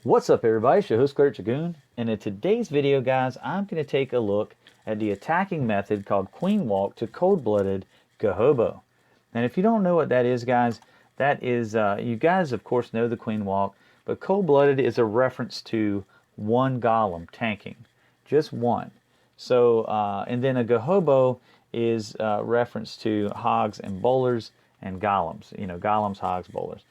What's up everybody, it's your host Cleric-FARMS, and in today's video guys, I'm going to take a look at the attacking method called Queenwalk to cold-blooded Gohobo. And if you don't know what that is guys, that is, you guys of course know the Queenwalk, but cold-blooded is a reference to one golem tanking, just one. So, and then a Gohobo is reference to hogs and bowlers and golems, you know, golems, hogs, bowlers.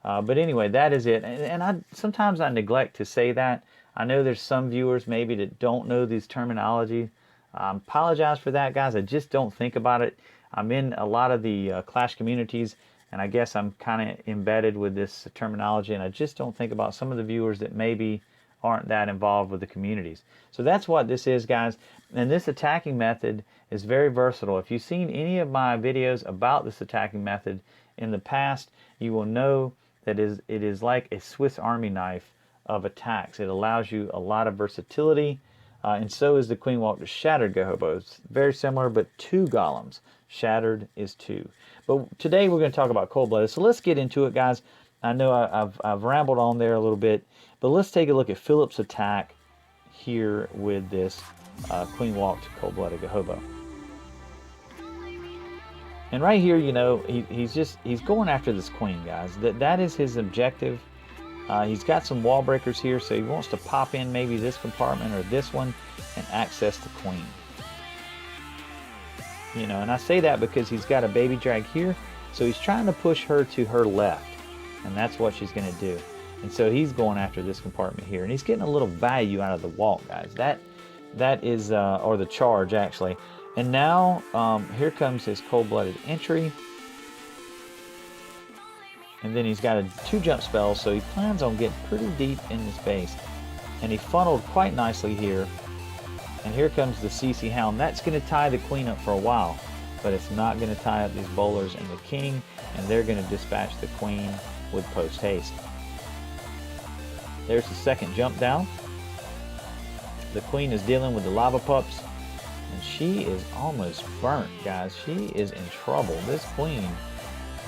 But anyway, that is it. And sometimes I neglect to say that. I know there's some viewers maybe that don't know these terminology. Apologize for that, guys. I just don't think about it. I'm in a lot of the Clash communities, and I guess I'm kind of embedded with this terminology, and I just don't think about some of the viewers that maybe aren't that involved with the communities. So that's what this is, guys. And this attacking method is very versatile. If you've seen any of my videos about this attacking method in the past, you will know that it is like a Swiss Army knife of attacks. It allows you a lot of versatility, and so is the Queenwalk to Shattered Gohobo. It's very similar, but two golems. Shattered is two. But today we're going to talk about cold-blooded. So let's get into it, guys. I know I've rambled on there a little bit, but let's take a look at Philip's attack here with this Queenwalk to cold-blooded Gohobo. And right here, you know, he's going after this queen, guys. That is his objective. He's got some wall breakers here, so he wants to pop in maybe this compartment or this one and access the queen. You know, and I say that because he's got a baby drag here, so he's trying to push her to her left, and that's what she's going to do. And so he's going after this compartment here, and he's getting a little value out of the walk, guys. That is, or the charge actually. And now, here comes his cold-blooded entry. And then he's got two jump spells, so he plans on getting pretty deep in this base. And he funneled quite nicely here. And here comes the CC Hound. That's going to tie the queen up for a while, but it's not going to tie up these bowlers and the king, and they're going to dispatch the queen with post haste. There's the second jump down. The queen is dealing with the lava pups. And she is almost burnt, guys. She is in trouble. This queen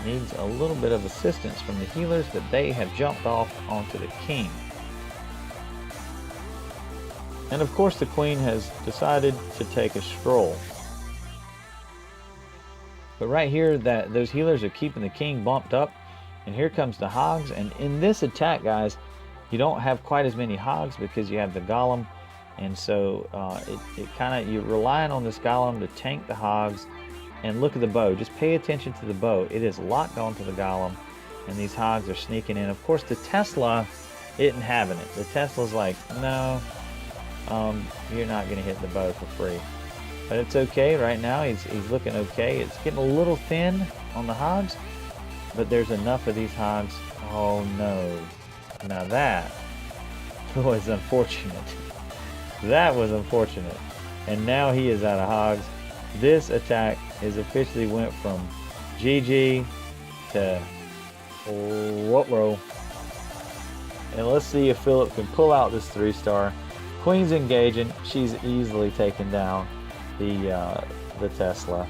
needs a little bit of assistance from the healers, but they have jumped off onto the king. And of course the queen has decided to take a stroll. But right here, those healers are keeping the king bumped up. And here comes the hogs. And in this attack, guys, you don't have quite as many hogs because you have the golem. And so it kind of, you're relying on this golem to tank the hogs. And look at the bow. Just pay attention to the bow. It is locked onto the golem, and these hogs are sneaking in. Of course, the Tesla isn't having it. The Tesla's like, no, you're not going to hit the bow for free. But it's okay right now. He's looking okay. It's getting a little thin on the hogs, but there's enough of these hogs. Oh no! Now that was unfortunate. That was unfortunate. And now he is out of hogs. This attack is officially went from GG to what-row. And let's see if Philip can pull out this 3-star. Queen's engaging. She's easily taken down the Tesla.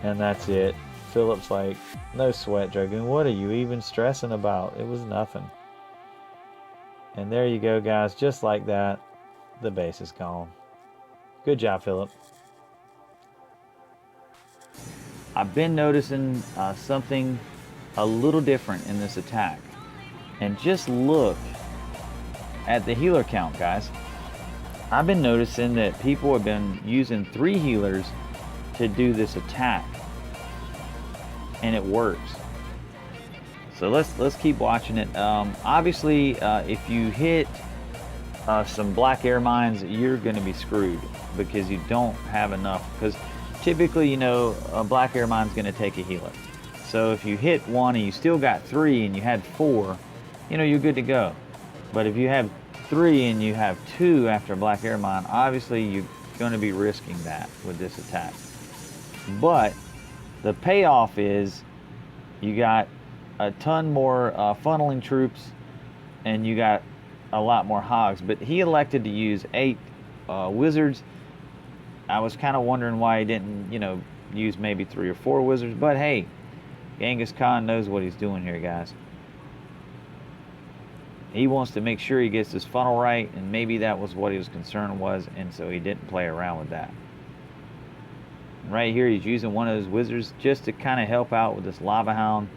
And that's it. Philip's like, no sweat, Dragoon. What are you even stressing about? It was nothing. And there you go, guys. Just like that. The base is gone. Good job, Philip. I've been noticing something a little different in this attack. And just look at the healer count, guys. I've been noticing that people have been using 3 healers to do this attack. And it works. So let's keep watching it. Obviously, if you hit some black air mines, you're going to be screwed because you don't have enough. Because typically, you know, a black air mine is going to take a healer. So if you hit one and you still got 3 and you had 4, you know, you're good to go. But if you have 3 and you have 2 after a black air mine, obviously you're going to be risking that with this attack. But the payoff is you got a ton more funneling troops and you got a lot more hogs. But he elected to use 8 wizards. I was kind of wondering why he didn't, you know, use maybe 3 or 4 wizards. But hey, Genghis Khan knows what he's doing here, guys. He wants to make sure he gets his funnel right, and maybe that was what his concern was, and so he didn't play around with that. Right here, he's using one of those wizards just to kind of help out with this Lava Hound,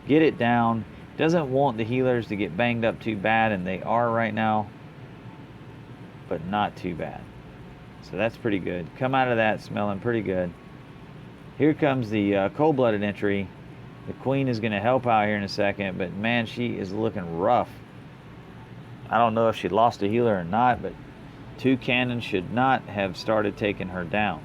get it down. Doesn't want the healers to get banged up too bad, and they are right now, but not too bad. So that's pretty good. Come out of that smelling pretty good. Here comes the cold-blooded entry. The queen is going to help out here in a second, but man, she is looking rough. I don't know if she lost a healer or not, but 2 cannons should not have started taking her down.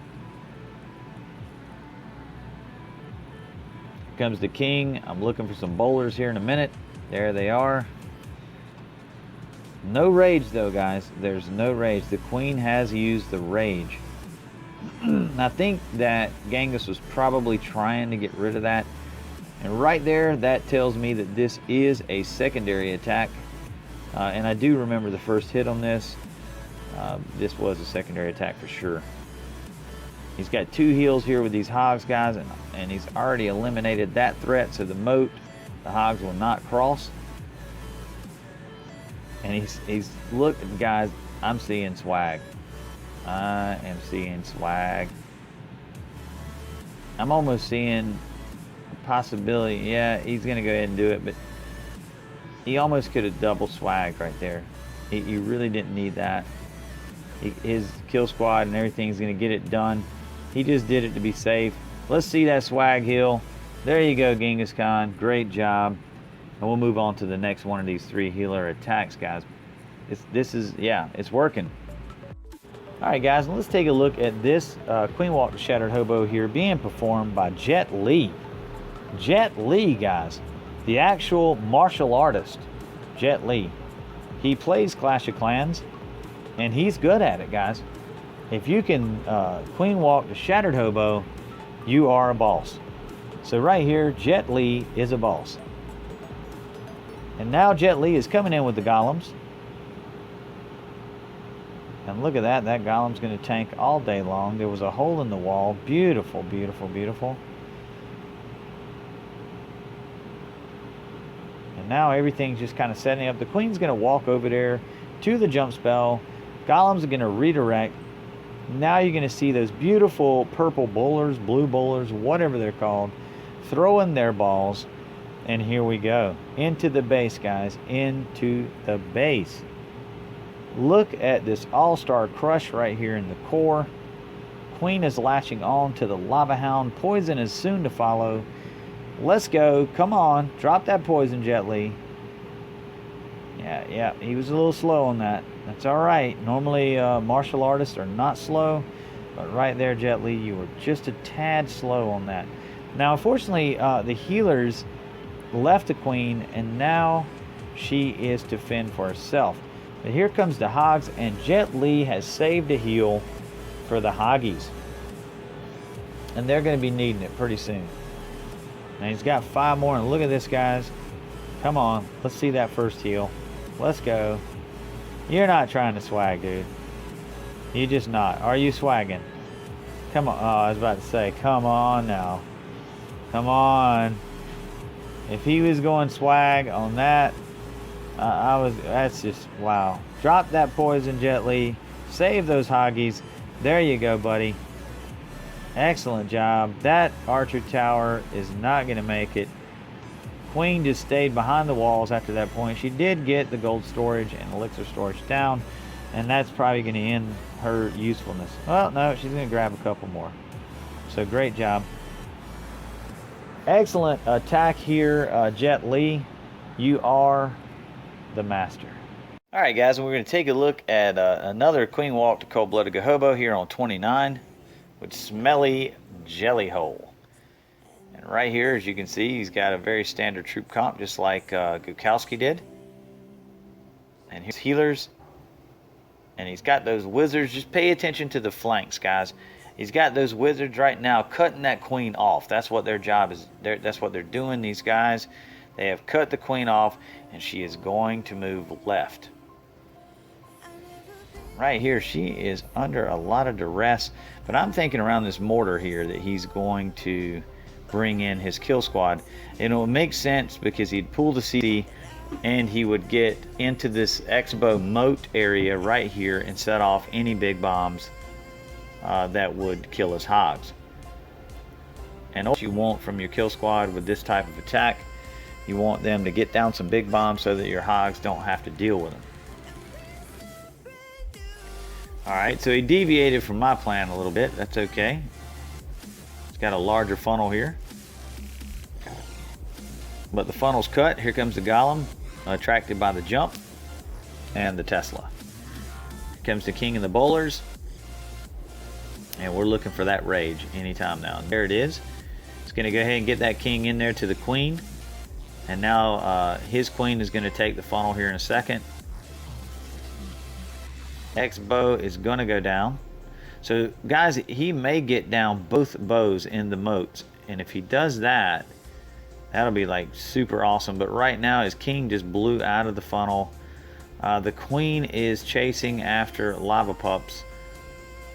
Comes the king. I'm looking for some bowlers here in a minute. There they are. No rage though, guys. There's no rage. The queen has used the rage. I think that Genghis was probably trying to get rid of that. And right there, that tells me that this is a secondary attack. And I do remember the first hit on this. This was a secondary attack for sure. He's got 2 heals here with these hogs, guys, and he's already eliminated that threat, so the moat, the hogs will not cross. And he's look, guys, I'm seeing swag. I am seeing swag. I'm almost seeing a possibility. Yeah, he's gonna go ahead and do it, but he almost could have double swagged right there. He really didn't need that. His kill squad and everything's gonna get it done. He just did it to be safe. Let's see that swag heal. There you go, Genghis Khan. Great job. And we'll move on to the next one of these 3 healer attacks, guys. Yeah, it's working. All right, guys, let's take a look at this Queenwalk Shattered Hobo here being performed by Jet Li. Jet Li, guys. The actual martial artist, Jet Li. He plays Clash of Clans, and he's good at it, guys. If you can Queenwalk the Shattered Hobo, you are a boss. So right here, Jet Li is a boss. And now Jet Li is coming in with the golems. And look at that, that golem's going to tank all day long. There was a hole in the wall. Beautiful, beautiful, beautiful. And now everything's just kind of setting up. The queen's going to walk over there to the jump spell. Golems are going to redirect. Now you're going to see those beautiful purple bowlers, blue bowlers, whatever they're called, throwing their balls. And here we go. Into the base, guys. Into the base. Look at this all-star crush right here in the core. Queen is latching on to the Lava Hound. Poison is soon to follow. Let's go. Come on. Drop that poison, Jet Li. Yeah, he was a little slow on that. That's all right. Normally, martial artists are not slow. But right there, Jet Li, you were just a tad slow on that. Now, unfortunately, the healers left the queen, and now she is to fend for herself. But here comes the hogs, and Jet Li has saved a heal for the hoggies. And they're going to be needing it pretty soon. And he's got 5 more, and look at this, guys. Come on. Let's see that first heal. Let's go. You're not trying to swag, dude. You're just not. Are you swagging? Come on. Oh, I was about to say, come on now. Come on. If he was going swag on that, that's just, wow. Drop that poison, Jet Li. Save those hoggies. There you go, buddy. Excellent job. That archer tower is not going to make it. Queen just stayed behind the walls after that point. She did get the gold storage and elixir storage down, and that's probably going to end her usefulness. Well, no, she's going to grab a couple more. So great job. Excellent attack here, Jet Li. You are the master. All right, guys, and we're going to take a look at another Queenwalk to Cold-Blooded Gohobo here on 29 with Smelly Jelly Hole. And right here, as you can see, he's got a very standard troop comp, just like Gukowski did. And his healers. And he's got those wizards. Just pay attention to the flanks, guys. He's got those wizards right now cutting that queen off. That's what their job is. That's what they're doing, these guys. They have cut the queen off, and she is going to move left. right here, she is under a lot of duress, but I'm thinking around this mortar here that he's going to bring in his kill squad. And it will make sense because he'd pull the CD and he would get into this Expo moat area right here and set off any big bombs that would kill his hogs. And what you want from your kill squad with this type of attack, you want them to get down some big bombs so that your hogs don't have to deal with them. Alright, so he deviated from my plan a little bit. That's okay. It's got a larger funnel here. But the funnel's cut. Here comes the golem, attracted by the jump and the Tesla. Here comes the king and the bowlers. And we're looking for that rage anytime now. And there it is. It's going to go ahead and get that king in there to the queen. And now his queen is going to take the funnel here in a second. X-bow is going to go down. So guys, he may get down both bows in the moats. And if he does that, that'll be like super awesome. But right now his king just blew out of the funnel. The queen is chasing after lava pups.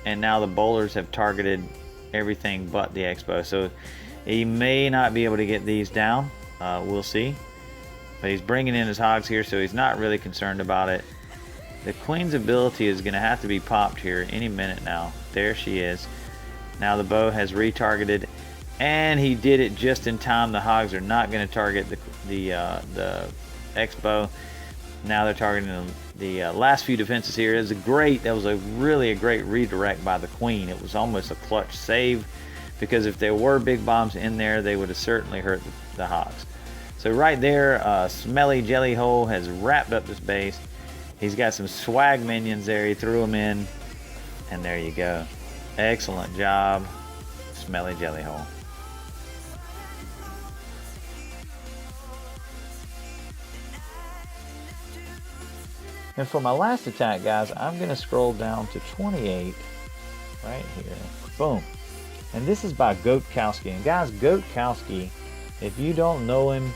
And now the bowlers have targeted everything but the X-bow. So he may not be able to get these down. We'll see. But he's bringing in his hogs here, so he's not really concerned about it. The queen's ability is going to have to be popped here any minute now. There she is. Now the bow has retargeted, and he did it just in time. The hogs are not going to target the X-bow. Now they're targeting the last few defenses here. That was really a great redirect by the queen. It was almost a clutch save, because if there were big bombs in there, they would have certainly hurt the hogs. So right there, Smelly Jelly Hole has wrapped up this base. He's got some swag minions there. He threw them in, and there you go. Excellent job, Smelly Jelly Hole. And for my last attack, guys, I'm going to scroll down to 28 right here. Boom. And this is by Gohobo-Clash. And guys, Gohobo-Clash, if you don't know him,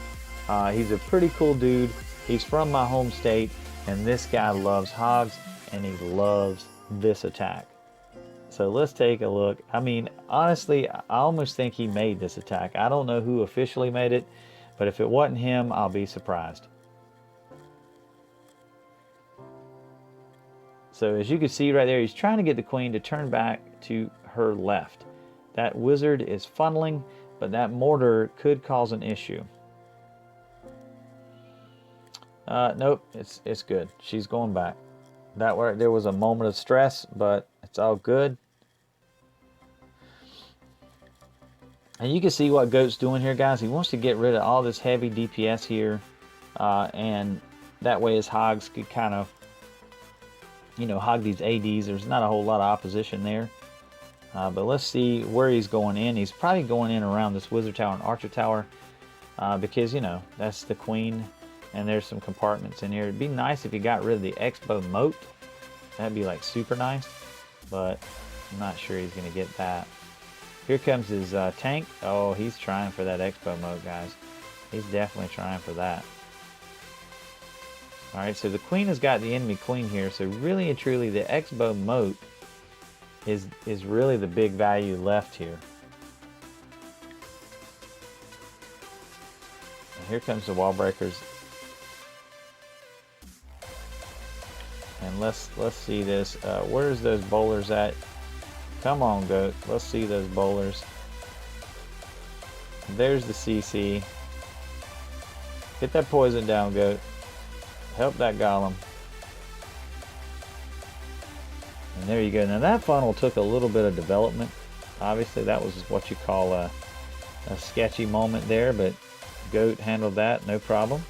he's a pretty cool dude. He's from my home state, and this guy loves hogs, and he loves this attack. So let's take a look. I mean, honestly, I almost think he made this attack. I don't know who officially made it, but if it wasn't him, I'll be surprised. So as you can see right there, he's trying to get the queen to turn back to her left. That wizard is funneling, but that mortar could cause an issue. Nope, it's good. She's going back. There was a moment of stress, but it's all good. And you can see what Goat's doing here, guys. He wants to get rid of all this heavy DPS here, and that way his hogs could kind of, hog these ADs. There's not a whole lot of opposition there. But let's see where he's going in. He's probably going in around this wizard tower and archer tower, because, that's the queen, and there's some compartments in here. It'd be nice if he got rid of the X-bow moat. That'd be like super nice, but I'm not sure he's going to get that. Here comes his tank. Oh, he's trying for that X-bow moat, guys. He's definitely trying for that. Alright, so the queen has got the enemy queen here, so really and truly the X-bow moat is really the big value left here. And here comes the wall breakers. And let's see this. Where's those bowlers at? Come on, Goat. Let's see those bowlers. There's the CC. Get that poison down, Goat. Help that golem. And there you go. Now that funnel took a little bit of development. Obviously that was what you call a sketchy moment there, but Goat handled that no problem.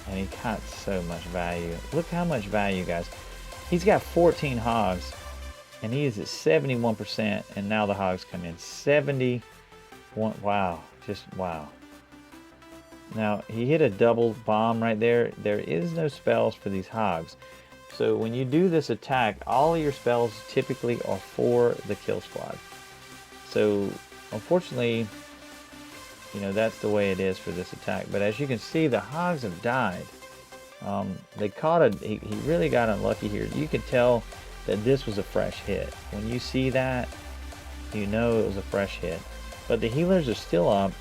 And he got so much value. Look how much value, guys. He's got 14 hogs, and he is at 71%, and now the hogs come in 71. Wow, just wow. Now he hit a double bomb right there. There is no spells for these hogs, so when you do this attack, all of your spells typically are for the kill squad. So unfortunately, that's the way it is for this attack. But as you can see, the hogs have died. They caught a, he really got unlucky here. You could tell that this was a fresh hit. When you see that, you know it was a fresh hit. But the healers are still up,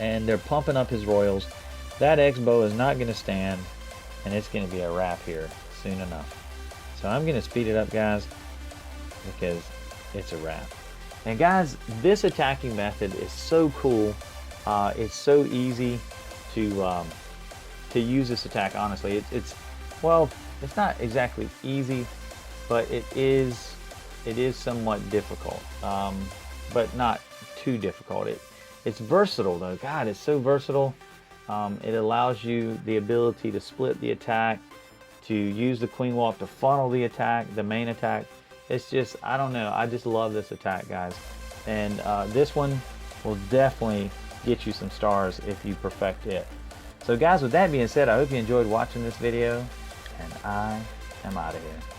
and they're pumping up his royals. That X-bow is not going to stand, and it's going to be a wrap here soon enough. So I'm going to speed it up, guys, because it's a wrap. And guys, this attacking method is so cool. It's so easy to use this attack. Honestly, well, it's not exactly easy, but it is somewhat difficult, but not too difficult. It's versatile though. God, it's so versatile. It allows you the ability to split the attack, to use the Queenwalk to funnel the attack, the main attack. It's just, I don't know, I just love this attack, guys. And this one will definitely get you some stars if you perfect it. So guys, with that being said, I hope you enjoyed watching this video, and I am out of here.